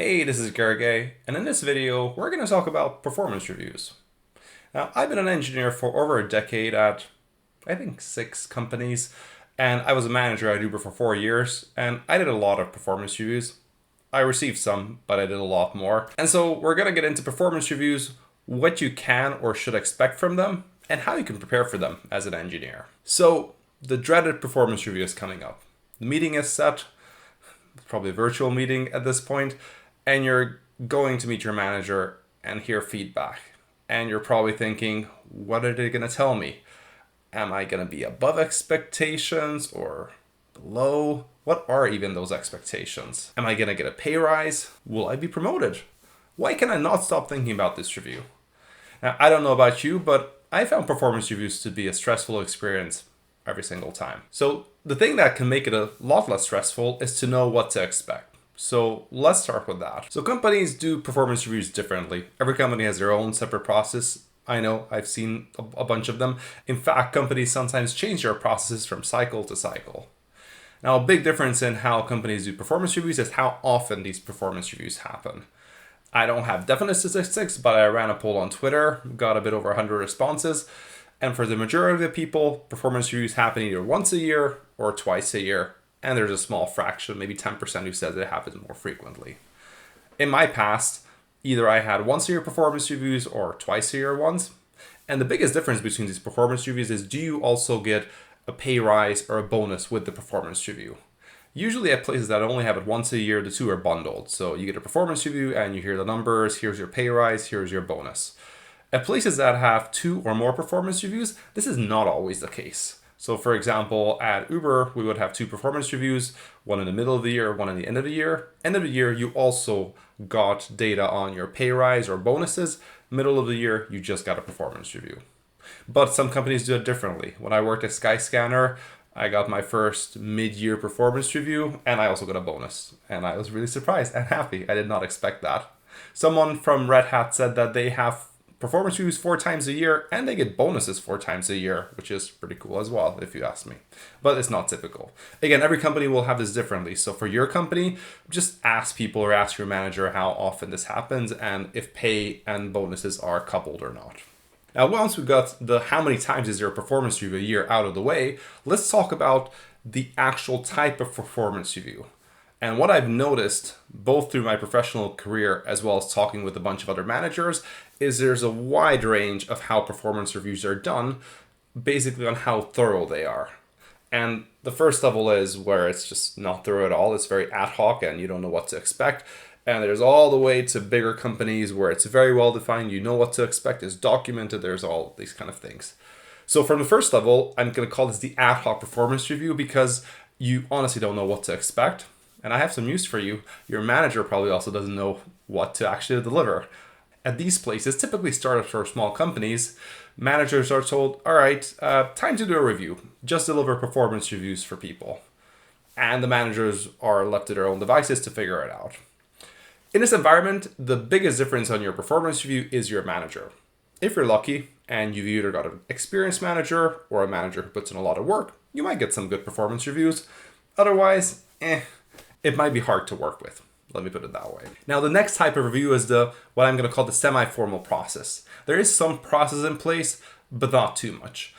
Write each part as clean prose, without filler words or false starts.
Hey, this is Gergely, and in this video, we're going to talk about performance reviews. Now, I've been an engineer for over a decade at, I think, 6 companies, and I was a manager at Uber for 4 years, and I did a lot of performance reviews. I received some, but I did a lot more. And so we're going to get into performance reviews, what you can or should expect from them, and how you can prepare for them as an engineer. So, the dreaded performance review is coming up. The meeting is set, probably a virtual meeting at this point, and you're going to meet your manager and hear feedback. And you're probably thinking, what are they going to tell me? Am I going to be above expectations or below? What are even those expectations? Am I going to get a pay rise? Will I be promoted? Why can I not stop thinking about this review? Now, I don't know about you, but I found performance reviews to be a stressful experience every single time. So the thing that can make it a lot less stressful is to know what to expect. So let's start with that. So companies do performance reviews differently. Every company has their own separate process. I know, I've seen a bunch of them. In fact, companies sometimes change their processes from cycle to cycle. Now, a big difference in how companies do performance reviews is how often these performance reviews happen. I don't have definite statistics, but I ran a poll on Twitter, got a bit over 100 responses. And for the majority of the people, performance reviews happen either once a year or twice a year. And there's a small fraction, maybe 10%, who says it happens more frequently. In my past, either I had once a year performance reviews or twice a year ones. And the biggest difference between these performance reviews is, do you also get a pay rise or a bonus with the performance review? Usually at places that only have it once a year, the two are bundled. So you get a performance review and you hear the numbers, here's your pay rise, here's your bonus. At places that have 2 or more performance reviews, this is not always the case. So for example, at Uber, we would have 2 performance reviews, one in the middle of the year, one in the end of the year. End of the year, you also got data on your pay rise or bonuses. Middle of the year, you just got a performance review. But some companies do it differently. When I worked at Skyscanner, I got my first mid-year performance review, and I also got a bonus. And I was really surprised and happy. I did not expect that. Someone from Red Hat said that they have performance reviews 4 times a year, and they get bonuses 4 times a year, which is pretty cool as well, if you ask me. But it's not typical. Again, every company will have this differently. So for your company, just ask people or ask your manager how often this happens and if pay and bonuses are coupled or not. Now, once we've got the how many times is your performance review a year out of the way, let's talk about the actual type of performance review. And what I've noticed, both through my professional career as well as talking with a bunch of other managers, is there's a wide range of how performance reviews are done, basically on how thorough they are. And the first level is where it's just not thorough at all. It's very ad hoc and you don't know what to expect. And there's all the way to bigger companies where it's very well defined. You know what to expect. It's documented. There's all these kind of things. So from the first level, I'm going to call this the ad hoc performance review because you honestly don't know what to expect. And I have some news for you. Your manager probably also doesn't know what to actually deliver. At these places, typically started for small companies, managers are told, all right, time to do a review. Just deliver performance reviews for people. And the managers are left to their own devices to figure it out. In this environment, the biggest difference on your performance review is your manager. If you're lucky and you've either got an experienced manager or a manager who puts in a lot of work, you might get some good performance reviews. Otherwise, it might be hard to work with. Let me put it that way. Now, the next type of review is what I'm going to call the semi-formal process. There is some process in place, but not too much.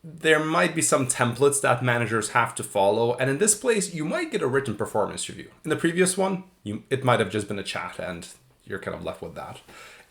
There might be some templates that managers have to follow, and in this place, you might get a written performance review. In the previous one, it might have just been a chat, and you're kind of left with that.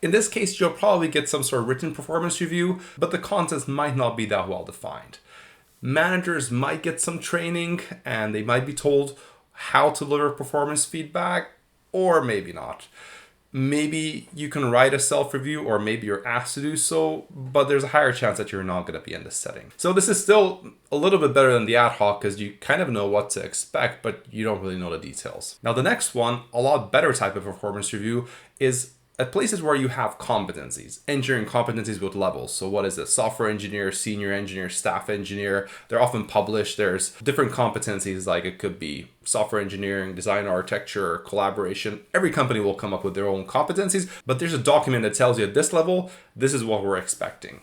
In this case, you'll probably get some sort of written performance review, but the contents might not be that well defined. Managers might get some training, and they might be told how to deliver performance feedback, or maybe not. Maybe you can write a self-review, or maybe you're asked to do so, but there's a higher chance that you're not going to be in this setting. So this is still a little bit better than the ad hoc because you kind of know what to expect, but you don't really know the details. Now the next one, a lot better type of performance review, is at places where you have competencies, engineering competencies with levels. So what is it? Software engineer, senior engineer, staff engineer. They're often published. There's different competencies, like it could be software engineering, design architecture, collaboration. Every company will come up with their own competencies, but there's a document that tells you at this level, this is what we're expecting.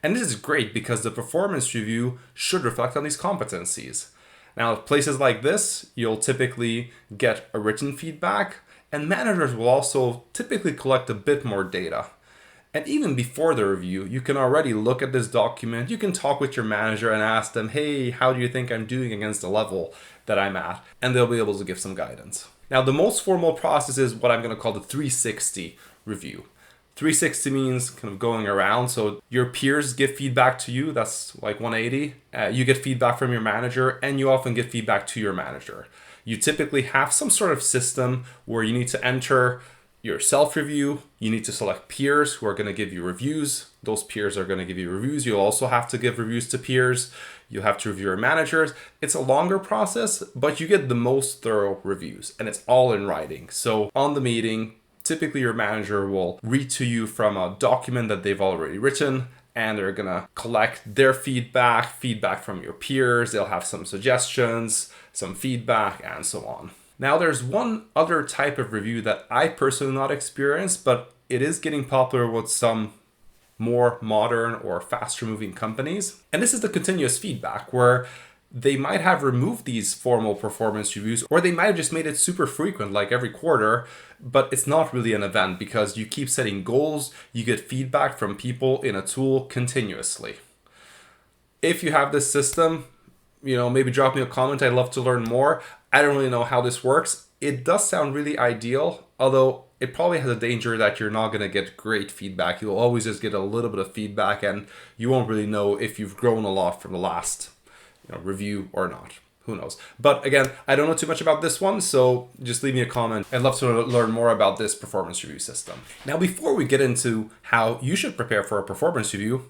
And this is great because the performance review should reflect on these competencies. Now, at places like this, you'll typically get a written feedback. And managers will also typically collect a bit more data. And even before the review, you can already look at this document. You can talk with your manager and ask them, hey, how do you think I'm doing against the level that I'm at? And they'll be able to give some guidance. Now, the most formal process is what I'm going to call the 360 review. 360 means kind of going around. So your peers give feedback to you. That's like 180. You get feedback from your manager, and you often get feedback to your manager. You typically have some sort of system where you need to enter your self-review. You need to select peers who are going to give you reviews. Those peers are going to give you reviews. You'll also have to give reviews to peers. You have to review your managers. It's a longer process, but you get the most thorough reviews, and it's all in writing. So on the meeting, typically your manager will read to you from a document that they've already written, and they're gonna collect their feedback from your peers. They'll have some suggestions, some feedback, and so on. Now there's one other type of review that I personally not experienced, but it is getting popular with some more modern or faster moving companies. And this is the continuous feedback, where they might have removed these formal performance reviews, or they might have just made it super frequent, like every quarter, but it's not really an event because you keep setting goals, you get feedback from people in a tool continuously. If you have this system, maybe drop me a comment. I'd love to learn more. I don't really know how this works. It does sound really ideal, although it probably has a danger that you're not going to get great feedback. You'll always just get a little bit of feedback, and you won't really know if you've grown a lot from the last review or not. Who knows? But again, I don't know too much about this one, so just leave me a comment. I'd love to learn more about this performance review system. Now, before we get into how you should prepare for a performance review,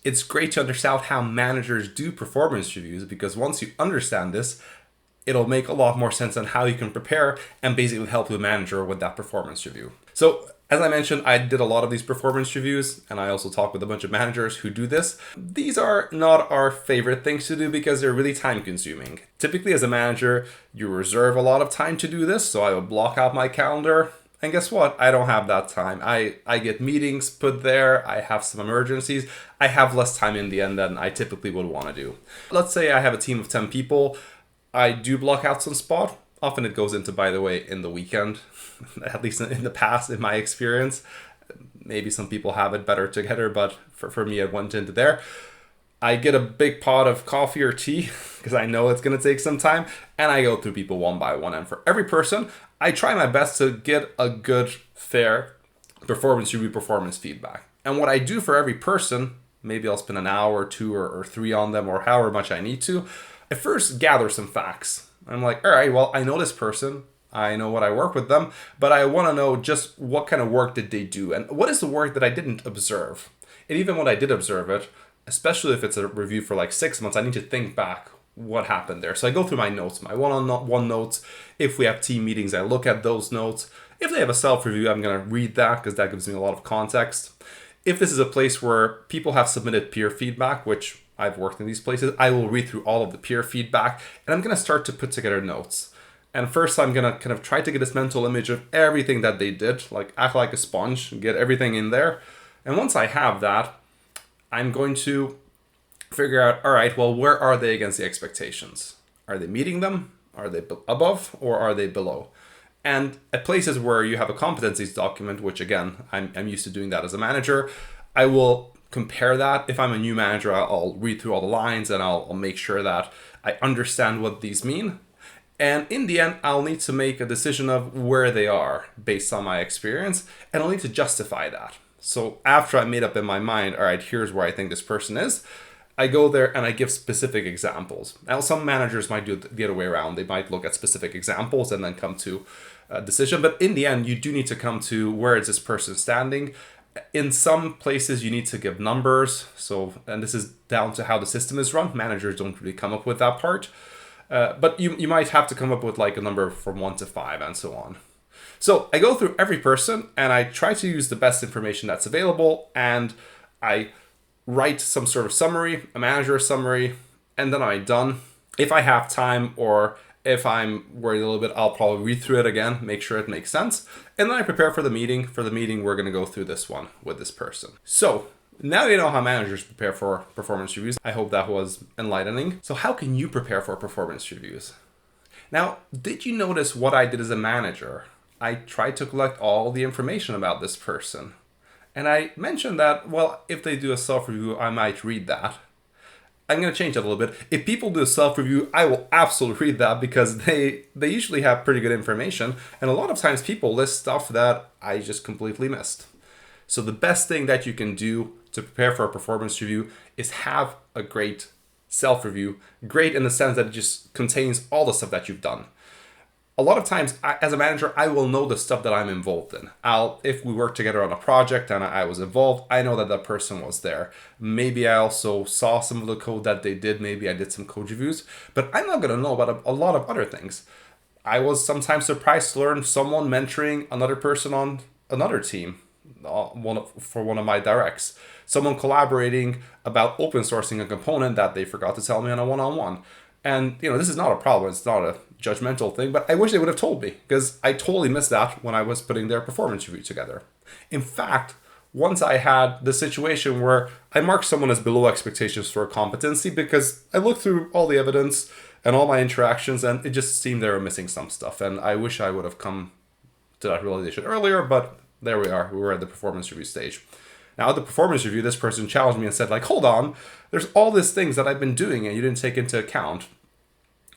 it's great to understand how managers do performance reviews, because once you understand this, it'll make a lot more sense on how you can prepare and basically help the manager with that performance review. So as I mentioned, I did a lot of these performance reviews, and I also talk with a bunch of managers who do this. These are not our favorite things to do because they're really time consuming. Typically as a manager, you reserve a lot of time to do this. So I would block out my calendar, and guess what? I don't have that time. I get meetings put there. I have some emergencies. I have less time in the end than I typically would want to do. Let's say I have a team of 10 people. I do block out some spot. Often it goes into, by the way, in the weekend, at least in the past, in my experience. Maybe some people have it better together, but for me, it went into there. I get a big pot of coffee or tea because I know it's going to take some time, and I go through people one by one. And for every person, I try my best to get a good, fair performance review, performance feedback. And what I do for every person, maybe I'll spend an hour or two or three on them, or however much I need to. I first gather some facts. I'm like, all right, well, I know this person. I know what I work with them, but I want to know just what kind of work did they do, and what is the work that I didn't observe. And even when I did observe it, especially if it's a review for like 6 months, I need to think back what happened there. So I go through my notes, my one-on-one notes. If we have team meetings, I look at those notes. If they have a self-review, I'm going to read that because that gives me a lot of context. If this is a place where people have submitted peer feedback, which I've worked in these places, I will read through all of the peer feedback, and I'm going to start to put together notes. And first, I'm going to kind of try to get this mental image of everything that they did, like act like a sponge and get everything in there. And once I have that, I'm going to figure out, all right, well, where are they against the expectations? Are they meeting them? Are they above, or are they below? And at places where you have a competencies document, which again, I'm used to doing that as a manager, I will compare that. If I'm a new manager, I'll read through all the lines and I'll make sure that I understand what these mean. And in the end, I'll need to make a decision of where they are based on my experience, and I'll need to justify that. So after I made up in my mind, all right, here's where I think this person is, I go there and I give specific examples. Now, some managers might do it the other way around. They might look at specific examples and then come to a decision. But in the end, you do need to come to where is this person standing. In some places, you need to give numbers. So, and this is down to how the system is run. Managers don't really come up with that part. But you might have to come up with like a number from 1 to 5 and so on. So I go through every person and I try to use the best information that's available, and I write some sort of summary, a manager summary, and then I'm done. If I have time, or if I'm worried a little bit, I'll probably read through it again, make sure it makes sense. And then I prepare for the meeting. For the meeting, we're going to go through this one with this person. So now you know how managers prepare for performance reviews. I hope that was enlightening. So how can you prepare for performance reviews? Now, did you notice what I did as a manager? I tried to collect all the information about this person. And I mentioned that, well, if they do a self-review, I might read that. I'm going to change that a little bit. If people do a self-review, I will absolutely read that because they usually have pretty good information. And a lot of times people list stuff that I just completely missed. So the best thing that you can do to prepare for a performance review is have a great self-review. Great in the sense that it just contains all the stuff that you've done. A lot of times, as a manager, I will know the stuff that I'm involved in. If we work together on a project and I was involved, I know that person was there. Maybe I also saw some of the code that they did. Maybe I did some code reviews, but I'm not going to know about a lot of other things. I was sometimes surprised to learn someone mentoring another person on another team, for one of my directs. Someone collaborating about open sourcing a component that they forgot to tell me on a one-on-one. And this is not a problem. It's not a judgmental thing, but I wish they would have told me because I totally missed that when I was putting their performance review together. In fact, once I had the situation where I marked someone as below expectations for a competency because I looked through all the evidence and all my interactions and it just seemed they were missing some stuff. And I wish I would have come to that realization earlier, but there we are. We were at the performance review stage. Now, at the performance review, this person challenged me and said, hold on, there's all these things that I've been doing and you didn't take into account.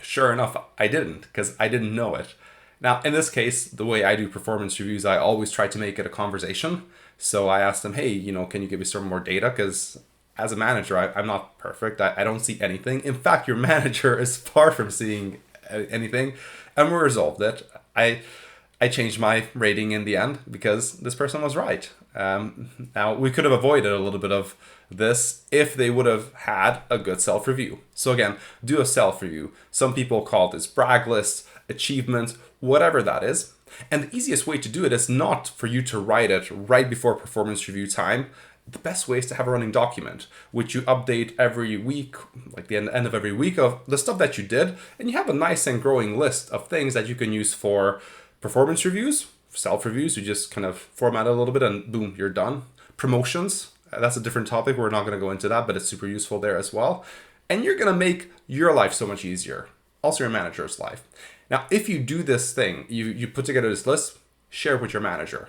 Sure enough, I didn't because I didn't know it. Now, in this case, the way I do performance reviews, I always try to make it a conversation. So I asked them, hey, can you give me some more data? Because as a manager, I'm not perfect. I don't see anything. In fact, your manager is far from seeing anything. And we resolved it. I changed my rating in the end because this person was right. Now, we could have avoided a little bit of this if they would have had a good self-review. So again, do a self-review. Some people call this brag lists, achievements, whatever that is. And the easiest way to do it is not for you to write it right before performance review time. The best way is to have a running document, which you update every week, like the end of every week of the stuff that you did. And you have a nice and growing list of things that you can use for performance reviews, self-reviews. You just kind of format it a little bit and boom, you're done. Promotions, that's a different topic. We're not going to go into that, but it's super useful there as well. And you're going to make your life so much easier. Also your manager's life. Now, if you do this thing, you put together this list, share it with your manager.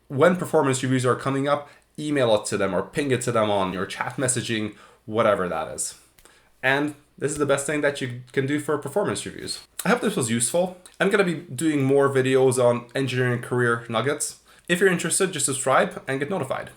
When performance reviews are coming up, email it to them or ping it to them on your chat messaging, whatever that is. And this is the best thing that you can do for performance reviews. I hope this was useful. I'm going to be doing more videos on engineering career nuggets. If you're interested, just subscribe and get notified.